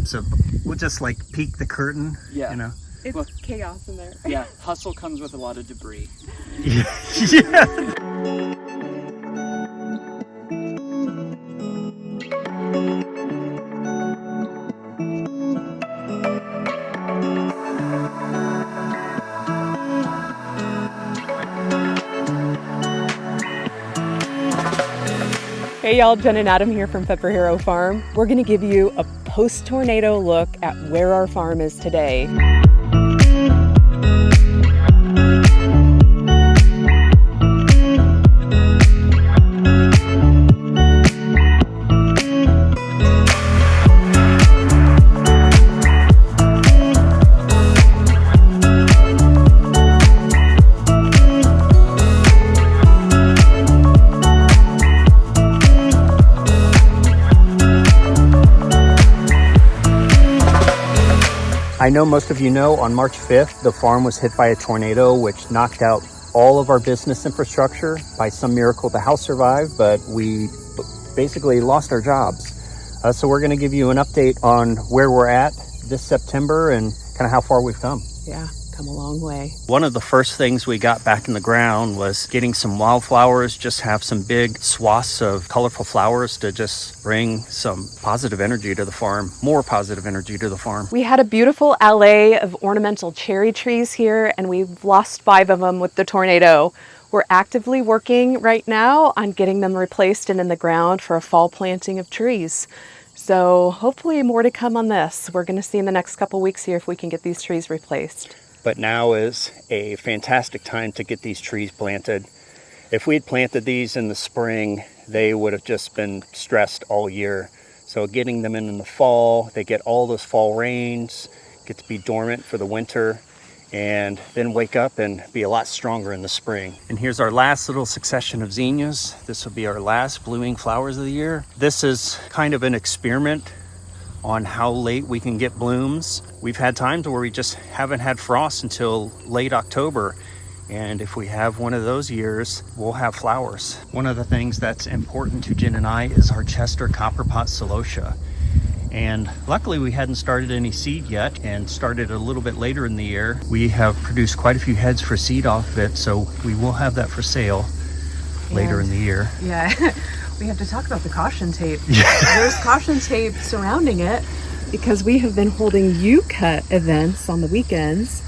So we'll just like peek the curtain, Yeah. you know. It's chaos in there. Yeah, hustle comes with a lot of debris. Yeah. Hey y'all, Jen and Adam here from PepperHarrow Farm. We're gonna give you a post-tornado look at where our farm is today. I know most of you know on March 5th, the farm was hit by a tornado, which knocked out all of our business infrastructure. By some miracle, the house survived, but we basically lost our jobs. So we're going to give you an update on where we're at this September and kind of how far we've come. Yeah, come a long way. One of the first things we got back in the ground was getting some wildflowers, just have some big swaths of colorful flowers to just bring some positive energy to the farm, more positive energy to the farm. We had a beautiful alley of ornamental cherry trees here, and we've lost 5 of them with the tornado. We're actively working right now on getting them replaced and in the ground for a fall planting of trees. So hopefully more to come on this. We're going to see in the next couple weeks here if we can get these trees replaced. But now is a fantastic time to get these trees planted. If we had planted these in the spring, they would have just been stressed all year. So getting them in the fall, they get all those fall rains, get to be dormant for the winter, and then wake up and be a lot stronger in the spring. And here's our last little succession of zinnias. This will be our last blooming flowers of the year. This is kind of an experiment on how late we can get blooms. We've had times where we just haven't had frost until late October. And if we have one of those years, we'll have flowers. One of the things that's important to Jen and I is our Chester Copperpot Celosia. And luckily we hadn't started any seed yet and started a little bit later in the year. We have produced quite a few heads for seed off of it, so we will have that for sale later in the year. Yeah, we have to talk about the caution tape. Yeah. There's caution tape surrounding it because we have been holding U-cut events on the weekends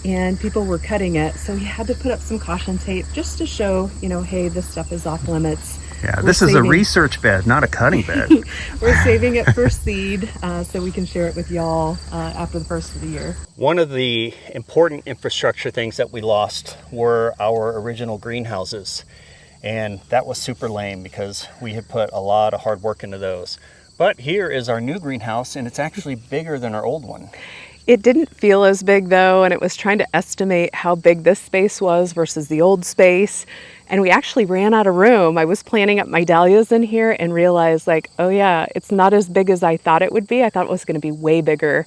and people were cutting it. So we had to put up some caution tape just to show, you know, hey, this stuff is off limits. Yeah, this is a research bed, not a cutting bed. We're saving it for seed so we can share it with y'all after the first of the year. One of the important infrastructure things that we lost were our original greenhouses. And that was super lame because we had put a lot of hard work into those. But here is our new greenhouse, and it's actually bigger than our old one. It didn't feel as big though, and it was trying to estimate how big this space was versus the old space. And we actually ran out of room. I was planting up my dahlias in here and realized like, oh yeah, it's not as big as I thought it would be. I thought it was going to be way bigger.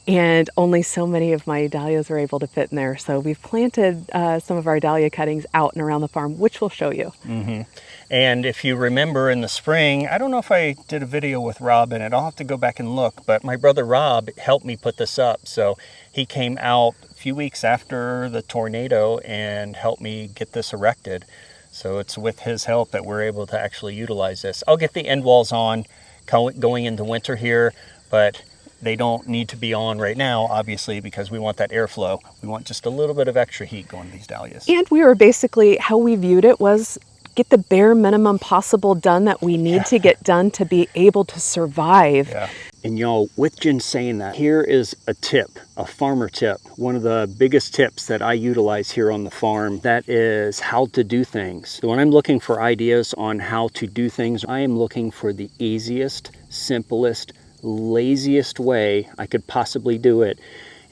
And only so many of my dahlias were able to fit in there. So we've planted some of our dahlia cuttings out and around the farm, which we'll show you. Mm-hmm. And if you remember in the spring, I don't know if I did a video with Rob in it. I'll have to go back and look. But my brother Rob helped me put this up. So he came out a few weeks after the tornado and helped me get this erected. So it's with his help that we're able to actually utilize this. I'll get the end walls on going into winter here, but they don't need to be on right now, obviously, because we want that airflow. We want just a little bit of extra heat going to these dahlias. And we were basically, how we viewed it was get the bare minimum possible done that we need to get done to be able to survive. Yeah. And y'all, with Jen saying that, here is a tip, a farmer tip. One of the biggest tips that I utilize here on the farm, that is how to do things. So when I'm looking for ideas on how to do things, I am looking for the easiest, simplest, laziest way I could possibly do it.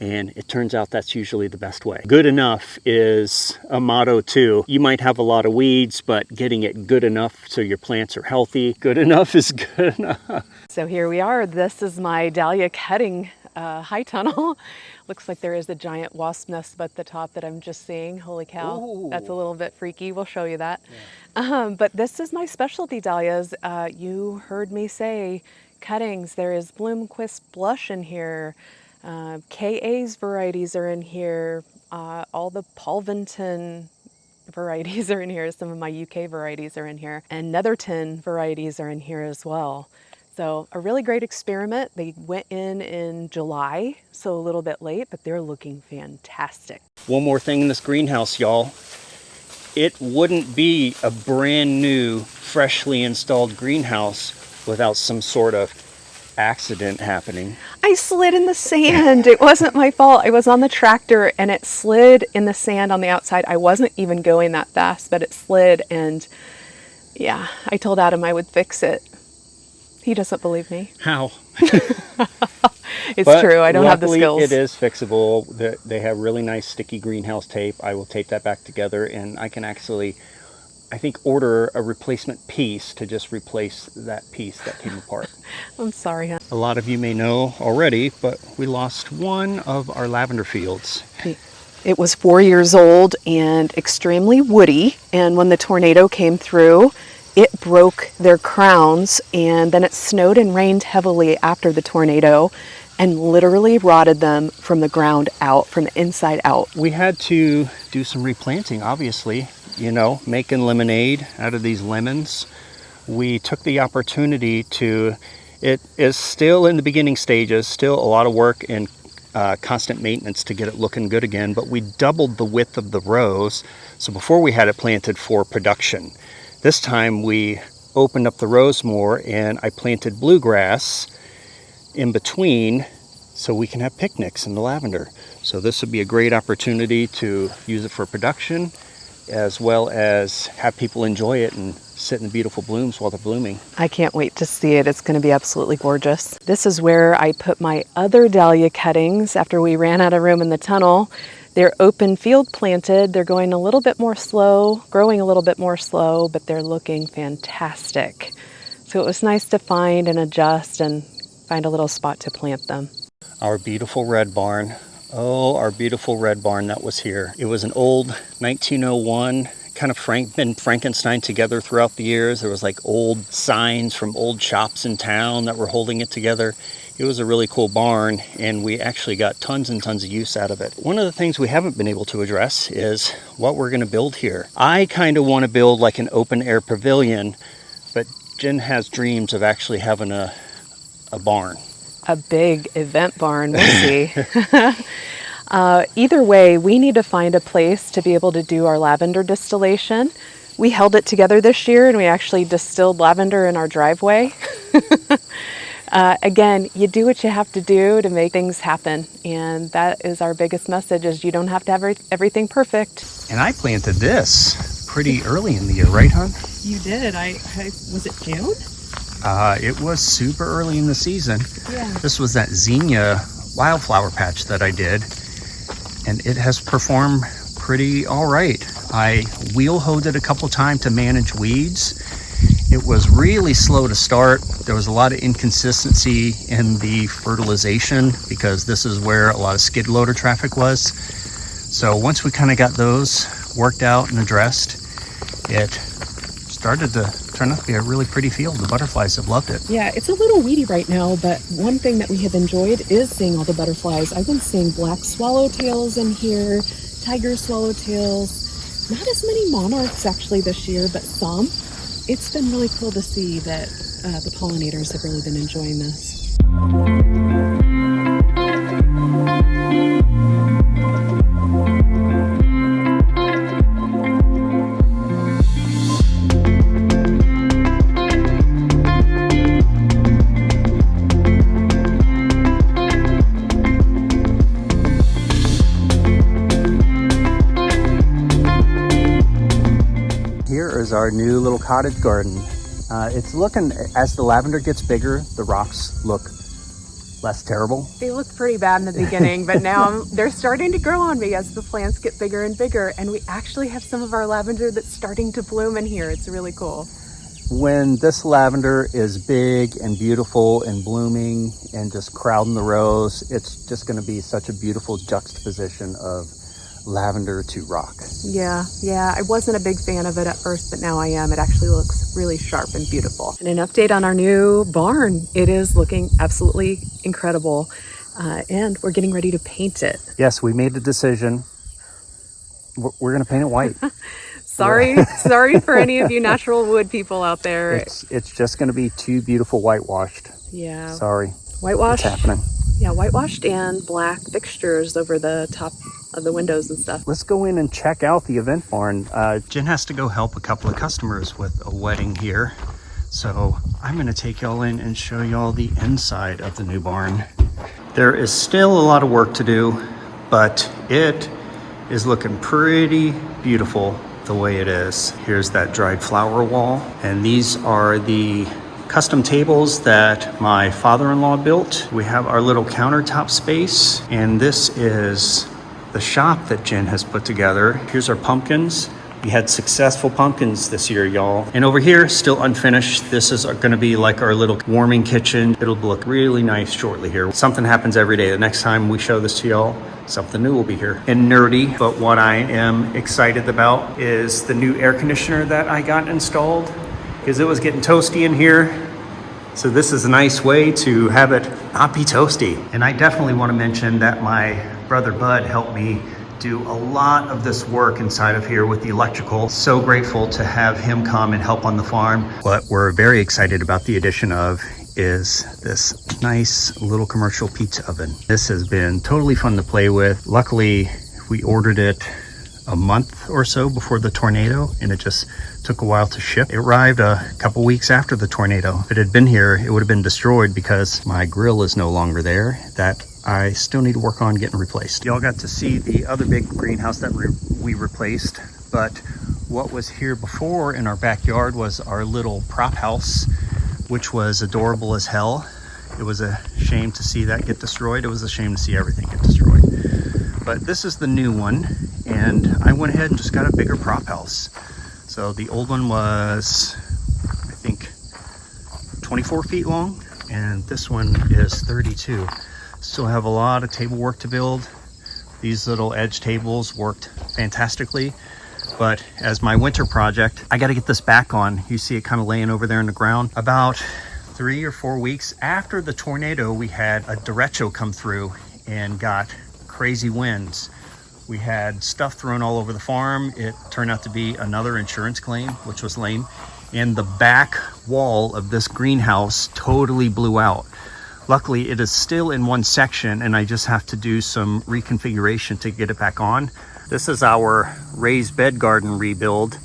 And it turns out that's usually the best way. Good enough is a motto too. You might have a lot of weeds, but getting it good enough so your plants are healthy, good enough is good enough. So here we are. This is my dahlia cutting high tunnel. Looks like there is a giant wasp nest at the top that I'm just seeing. Holy cow. Ooh. That's a little bit freaky. We'll show you that. Yeah. But this is my specialty dahlias. You heard me say, cuttings. There is Bloomquist Blush in here. KA's varieties are in here. All the Palvinton varieties are in here. Some of my UK varieties are in here. And Netherton varieties are in here as well. So a really great experiment. They went in July, so a little bit late, but they're looking fantastic. One more thing in this greenhouse, y'all. It wouldn't be a brand new, freshly installed greenhouse without some sort of accident happening. I slid in the sand. It wasn't my fault. I was on the tractor and it slid in the sand on the outside. I wasn't even going that fast, but it slid, and yeah, I told Adam I would fix it. He doesn't believe me. How? It's But true. I don't have the luckily, skills. it is fixable. They have really nice sticky greenhouse tape. I will tape that back together, and I can actually, I think, order a replacement piece to just replace that piece that came apart. I'm sorry, hon. A lot of you may know already, but we lost one of our lavender fields. It was 4 years old and extremely woody, and when the tornado came through, it broke their crowns, and then it snowed and rained heavily after the tornado and literally rotted them from the ground out, from the inside out. We had to do some replanting, obviously, making lemonade out of these lemons. We took the opportunity to, it is still in the beginning stages, still a lot of work and constant maintenance to get it looking good again, but we doubled the width of the rows. So before we had it planted for production. This time we opened up the rows more, and I planted bluegrass in between so we can have picnics in the lavender. So this would be a great opportunity to use it for production, as well as have people enjoy it and sit in the beautiful blooms while they're blooming. I can't wait to see it. It's going to be absolutely gorgeous. This is where I put my other dahlia cuttings after we ran out of room in the tunnel. They're open field planted. They're going a little bit more slow, growing a little bit more slow, but they're looking fantastic. So it was nice to find and adjust and find a little spot to plant them. Our beautiful red barn. Oh, our beautiful red barn that was here. It was an old 1901, kind of been Frankenstein together throughout the years. There was like old signs from old shops in town that were holding it together. It was a really cool barn, and we actually got tons and tons of use out of it. One of the things we haven't been able to address is what we're going to build here. I kind of want to build like an open air pavilion, but Jen has dreams of actually having a barn. A big event barn, we'll see. Either way, we need to find a place to be able to do our lavender distillation. We held it together this year, and we actually distilled lavender in our driveway. Again, you do what you have to do to make things happen, and that is our biggest message: is you don't have to have everything perfect. And I planted this pretty early in the year, right, hon? You did. Was it June? It was super early in the season. Yeah. This was that zinnia wildflower patch that I did, and it has performed pretty all right. I wheel hoed it a couple times to manage weeds. It was really slow to start. There was a lot of inconsistency in the fertilization because this is where a lot of skid loader traffic was. So once we kind of got those worked out and addressed, it started to turn out to be a really pretty field. The butterflies have loved it. Yeah, it's a little weedy right now, but one thing that we have enjoyed is seeing all the butterflies. I've been seeing black swallowtails in here, tiger swallowtails, not as many monarchs actually this year, but some. It's been really cool to see that the pollinators have really been enjoying this. Here is our new little cottage garden. It's looking, as the lavender gets bigger, the rocks look less terrible. They looked pretty bad in the beginning, but now they're starting to grow on me as the plants get bigger and bigger, and we actually have some of our lavender that's starting to bloom in here. It's really cool. When this lavender is big and beautiful and blooming and just crowding the rows, it's just going to be such a beautiful juxtaposition of lavender to rock. Yeah, I wasn't a big fan of it at first, but now I am. It actually looks really sharp and beautiful. And an update on our new barn. It is looking absolutely incredible. And we're getting ready to paint it. Yes, we made the decision. We're going to paint it white. Sorry for any of you natural wood people out there. It's just going to be 2 beautiful whitewashed. Yeah. Sorry. Whitewashed. It's happening. Yeah, whitewashed and black fixtures over the top of the windows and stuff. Let's go in and check out the event barn. Jen has to go help a couple of customers with a wedding here. So I'm going to take y'all in and show y'all the inside of the new barn. There is still a lot of work to do, but it is looking pretty beautiful the way it is. Here's that dried flower wall, and these are the custom tables that my father-in-law built. We have our little countertop space, and this is the shop that Jen has put together. Here's our pumpkins. We had successful pumpkins this year, y'all. And over here, still unfinished, this is gonna be like our little warming kitchen. It'll look really nice shortly here. Something happens every day. The next time we show this to y'all, something new will be here. And nerdy, but what I am excited about is the new air conditioner that I got installed, because it was getting toasty in here. So this is a nice way to have it not be toasty. And I definitely want to mention that my brother Bud helped me do a lot of this work inside of here with the electrical. So grateful to have him come and help on the farm. What we're very excited about the addition of is this nice little commercial pizza oven. This has been totally fun to play with. Luckily, we ordered it a month or so before the tornado, and it just took a while to ship. It arrived a couple weeks after the tornado. If it had been here, it would have been destroyed because my grill is no longer there. That I still need to work on getting replaced. Y'all got to see the other big greenhouse that we replaced, but what was here before in our backyard was our little prop house, which was adorable as hell. It was a shame to see that get destroyed. It was a shame to see everything get destroyed. But this is the new one, and I went ahead and just got a bigger prop house. So the old one was, I think, 24 feet long, and this one is 32. Still have a lot of table work to build. These little edge tables worked fantastically, but as my winter project, I got to get this back on. You see it kind of laying over there in the ground. About 3 or 4 weeks after the tornado, we had a derecho come through and got crazy winds. We had stuff thrown all over the farm. It turned out to be another insurance claim, which was lame. And the back wall of this greenhouse totally blew out. Luckily, it is still in one section, and I just have to do some reconfiguration to get it back on. This is our raised bed garden rebuild.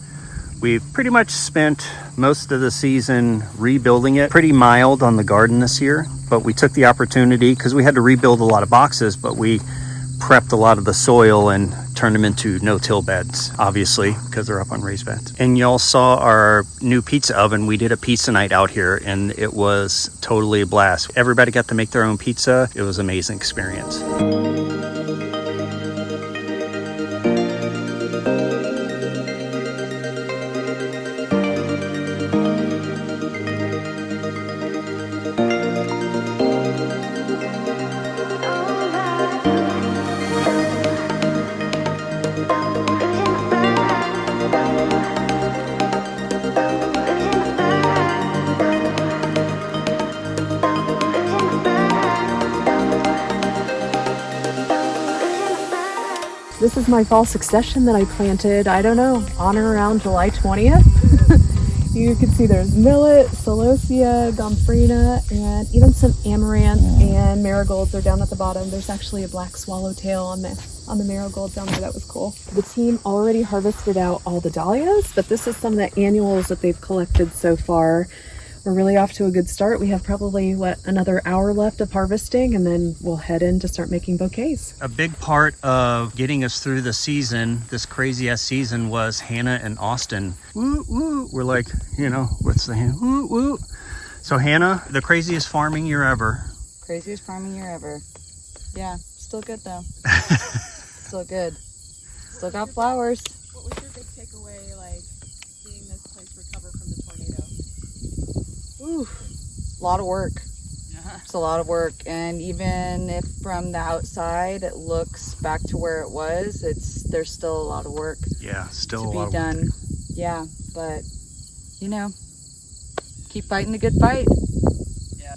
We've pretty much spent most of the season rebuilding it. Pretty mild on the garden this year, but we took the opportunity because we had to rebuild a lot of boxes, but we prepped a lot of the soil and turned them into no-till beds, obviously, because they're up on raised beds. And y'all saw our new pizza oven. We did a pizza night out here, and it was totally a blast. Everybody got to make their own pizza. It was an amazing experience. This is my fall succession that I planted, I don't know, on or around July 20th. You can see there's millet, celosia, gomphrena, and even some amaranth and marigolds are down at the bottom. There's actually a black swallowtail on the marigold down there. That was cool. The team already harvested out all the dahlias, but this is some of the annuals that they've collected so far. We're really off to a good start. We have probably, another hour left of harvesting, and then we'll head in to start making bouquets. A big part of getting us through the season, this crazy-ass season, was Hannah and Austin. Woo, woo. We're like, what's the hand? Woo, woo. So Hannah, the craziest farming year ever. Craziest farming year ever. Yeah, still good though. Still good. Still got flowers. What was your big takeaway, seeing this place recover from the tornado? Ooh, a lot of work. It's a lot of work, and even if from the outside it looks back to where it was, there's still a lot of work Yeah, still to a lot be of work. done. Yeah, but you know, keep fighting the good fight.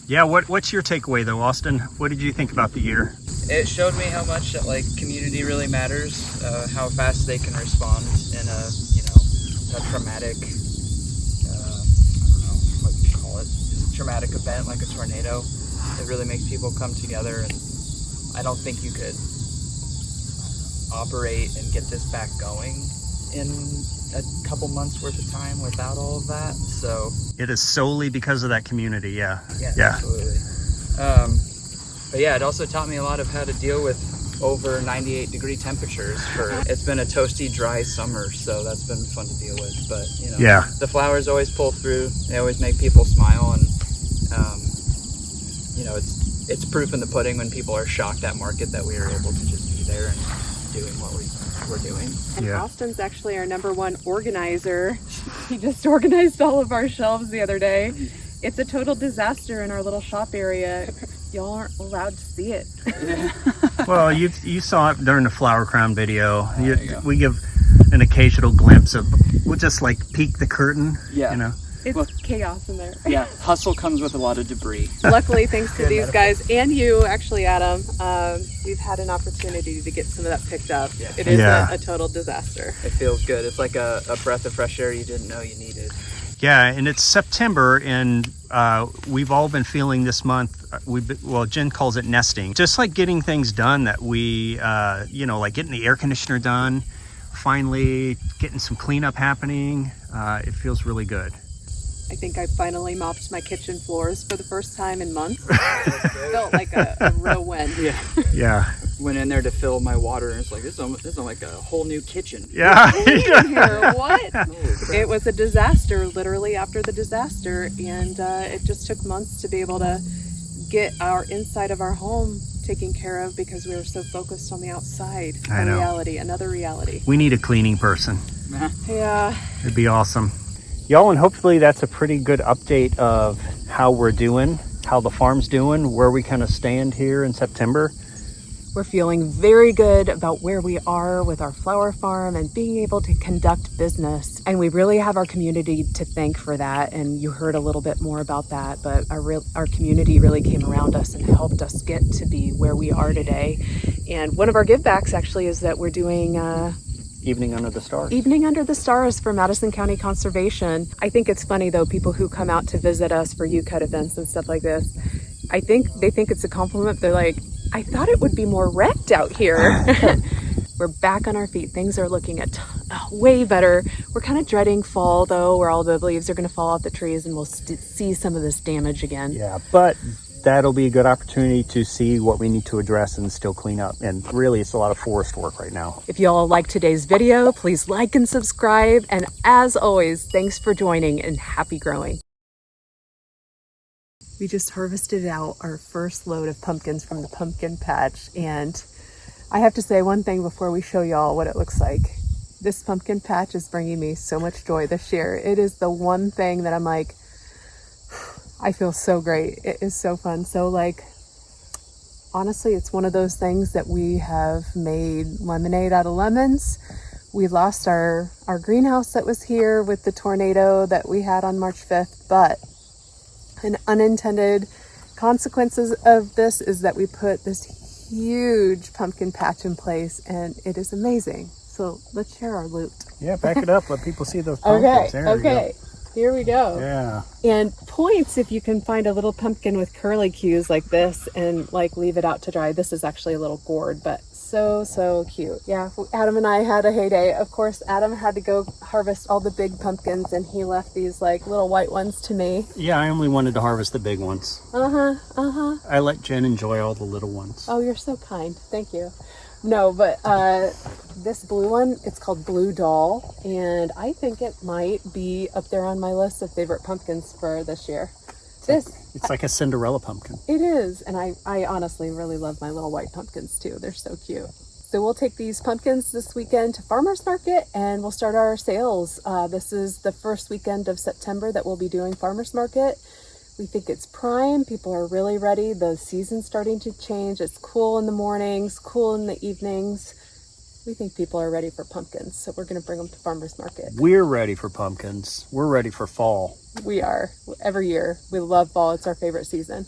Yeah, what's your takeaway though, Austin? What did you think about the year? It showed me how much like community really matters, how fast they can respond in a traumatic, I don't know what you call it, traumatic event like a tornado. It really makes people come together, and I don't think you could operate and get this back going in a couple months worth of time without all of that. So It is solely because of that community, yeah. yeah. Absolutely. But yeah, it also taught me a lot of how to deal with over 98-degree temperatures. It's been a toasty, dry summer, so that's been fun to deal with. But Yeah. the flowers always pull through. They always make people smile, and it's proof in the pudding when people are shocked at market that we are able to just be there and doing what we're doing. And Yeah. Austin's actually our #1 organizer. He just organized all of our shelves the other day. It's a total disaster in our little shop area. Y'all aren't allowed to see it. Well, you saw it during the flower crown video. There you go. We give an occasional glimpse of, we'll just like peek the curtain, Yeah. It's chaos in there. Yeah, hustle comes with a lot of debris. Luckily, thanks to these guys and you, actually, Adam, we've had an opportunity to get some of that picked up. Yeah. It is Yeah. a total disaster. It feels good. It's like a breath of fresh air you didn't know you needed. Yeah, and it's September, and we've all been feeling this month, Jen calls it nesting. Just like getting things done that we, like getting the air conditioner done, finally getting some cleanup happening. It feels really good. I think I finally mopped my kitchen floors for the first time in months. Felt like a real win. Yeah. Yeah. Went in there to fill my water, and it's like, this is like a whole new kitchen. Yeah. In here, what? Holy crap. It was a disaster, literally after the disaster, and it just took months to be able to get our inside of our home taken care of because we were so focused on the outside. I know. Another reality. We need a cleaning person. Yeah. It'd be awesome. Y'all, and hopefully that's a pretty good update of how we're doing, how the farm's doing, where we kind of stand here in September. We're feeling very good about where we are with our flower farm and being able to conduct business. And we really have our community to thank for that. And you heard a little bit more about that, but our community really came around us and helped us get to be where we are today. And one of our givebacks actually is that we're doing Evening Under the Stars. Evening Under the Stars for Madison County Conservation. I think it's funny though, people who come out to visit us for U-Cut events and stuff like this, I think they think it's a compliment. They're like, I thought it would be more wrecked out here. We're back on our feet. Things are looking way better. We're kind of dreading fall though, where all the leaves are going to fall off the trees and we'll see some of this damage again. Yeah, but that'll be a good opportunity to see what we need to address and still clean up. And really, it's a lot of forest work right now. If y'all like today's video, please like and subscribe. And as always, thanks for joining and happy growing. We just harvested out our first load of pumpkins from the pumpkin patch. And I have to say one thing before we show y'all what it looks like. This pumpkin patch is bringing me so much joy this year. It is the one thing that I'm like, I feel so great. It is so fun. So like, honestly, it's one of those things that we have made lemonade out of lemons. We lost our greenhouse that was here with the tornado that we had on March 5th, but an unintended consequences of this is that we put this huge pumpkin patch in place and it is amazing. So let's share our loot. Yeah, back it up. Let people see those pumpkins. There we go. Here we go. Yeah. And points if you can find a little pumpkin with curly cues like this and like leave it out to dry. This is actually a little gourd, but so cute. Yeah, Adam and I had a heyday. Of course, Adam had to go harvest all the big pumpkins and he left these like little white ones to me. Yeah, I only wanted to harvest the big ones. I let Jen enjoy all the little ones. Oh, you're so kind. Thank you. No, but this blue one, it's called Blue Doll, and I think it might be up there on my list of favorite pumpkins for this year. It's like a Cinderella pumpkin. It is, and I honestly really love my little white pumpkins too. They're so cute. So we'll take these pumpkins this weekend to farmers market and we'll start our sales. This is the first weekend of September that we'll be doing farmers market. We think it's prime. People are really ready. The season's starting to change. It's cool in the mornings, cool in the evenings. We think people are ready for pumpkins, so we're going to bring them to farmers market. We're ready for pumpkins. We're ready for fall. We are. Every year. We love fall. It's our favorite season.